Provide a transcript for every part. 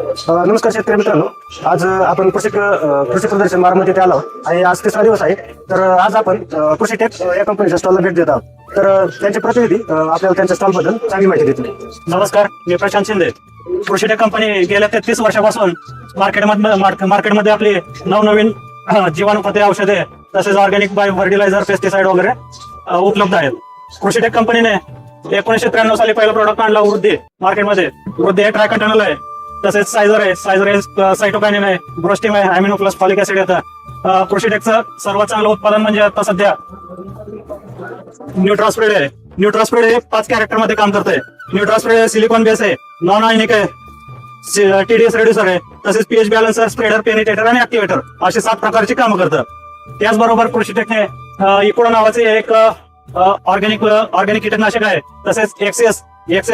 नमस्कार शेतकरी मित्रांनो, आज आपण कृषी प्रदर्शन बारामती येथे आलो आहोत आणि आज 3रा दिवस आहे. तर आज आपण कृषीटेक या कंपनीच्या स्टॉलला भेट देत आहोत. तर त्यांचे प्रतिनिधी आपल्याला त्यांच्या स्टॉल बद्दल चांगली माहिती देतील. नमस्कार, मी प्रशांत शिंदे. कृषीटेक कंपनी गेल्या 33 वर्षापासून मार्केटमध्ये आपली नवनवीन जीवाणूखते, औषधे तसेच ऑर्गॅनिक बायो फर्टिलायझर, पेस्टिसाइड वगैरे उपलब्ध आहेत. कृषीटेक कंपनीने 1993 साली पहिला प्रोडक्ट आणला वृद्धी मार्केटमध्ये. वृद्धी हे ट्रायकंटनल आहे, तसेच सायझर आहे, सायटोकायनिन आहे, ब्रोस्टिम आहे, अॅमिनो प्लस फॉलिक ऍसिड येतं. कृषीटेकचं सर्वात चांगलं उत्पादन म्हणजे आता सध्या न्यूट्रास्प्रेड आहे. न्यूट्रास्प्रेड हे 5 कॅरेक्टर मध्ये काम करतंय. न्यूट्रास्प्रेड सिलिकॉन बेस आहे, नॉन आयनिक आहे, TDS रेड्युसर आहे, तसेच पीएच बॅलन्सर, स्प्रेडर, पेनिटेटर आणि ऍक्टिव्हेटर असे 7 प्रकारची कामं करतं. त्याचबरोबर कृषीटेकने इकोडो नावाचे एक ऑर्गॅनिक कीटकनाशक आहे. तसेच एक्सेस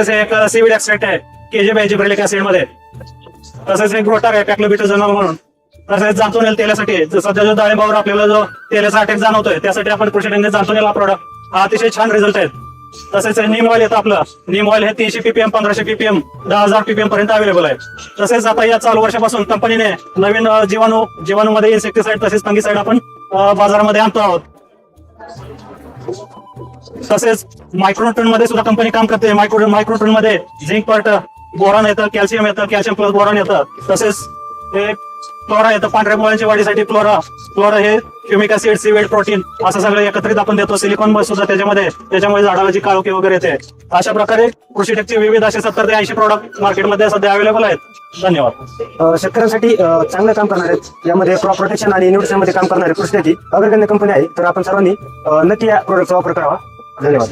हे एक सीविड एक्स्ट्रॅक्ट आहे, केजेब आहे जिब्रेलिक ऍसिड मध्ये. तसेच एक ग्रोटर आहे, पॅक्लोबिटोजोनॉल म्हणून. तसेच जांतोनेल तेलासाठी सध्या जो डाळिंबावर आपल्याला जो तेलाचा अटॅक जाणवतोय त्यासाठी आपण कृषीटेकने जांतोनेल हा प्रोडक्ट हा अतिशय छान रिझल्ट आहे. तसेच नीम ऑइल येतं आपलं. नीम ऑइल हे 300 ppm, 1500 ppm, 10,000 ppm पर्यंत अवेलेबल आहे. तसेच आता या चालू वर्षापासून कंपनीने नवीन जीवाणूमध्ये इन्सेक्टिसाइड तसेच फंगिसाइड आपण बाजारामध्ये आणतो आहोत. तसेच मायक्रोन्यूट्रन मध्ये सुद्धा कंपनी काम करते. मायक्रोन्यूट्रन मध्ये झिंक पर्ट, बोरॉन येतं, कॅल्शियम येतं, कॅल्शियम प्लस बोरॉन येतं. तसेच हे क्लोरा येतं पांढऱ्या मुळ्यांच्या वाढीसाठी. क्लोरा हे ह्युमिक ऍसिड, सीवेड, प्रोटीन असं सगळं एकत्रित आपण देतो. सिलिकॉन सुद्धा त्याच्यामुळे झाडाला जी काळोखी वगैरे येते. अशा प्रकारे कृषीटेकचे विविध असे 70 ते 80 प्रोडक्ट मार्केटमध्ये सध्या अवेलेबल आहेत. धन्यवाद. शेतकऱ्यांसाठी चांगलं काम करणार आहेत, यामध्ये क्रॉप प्रोटेक्शन आणि न्यूट्रिशन मध्ये काम करणारे कृषीटेक अग्रगण्य कंपनी आहे. तर आपण सर्वांनी नक्की या प्रोडक्टचा वापर करावा. धन्यवाद.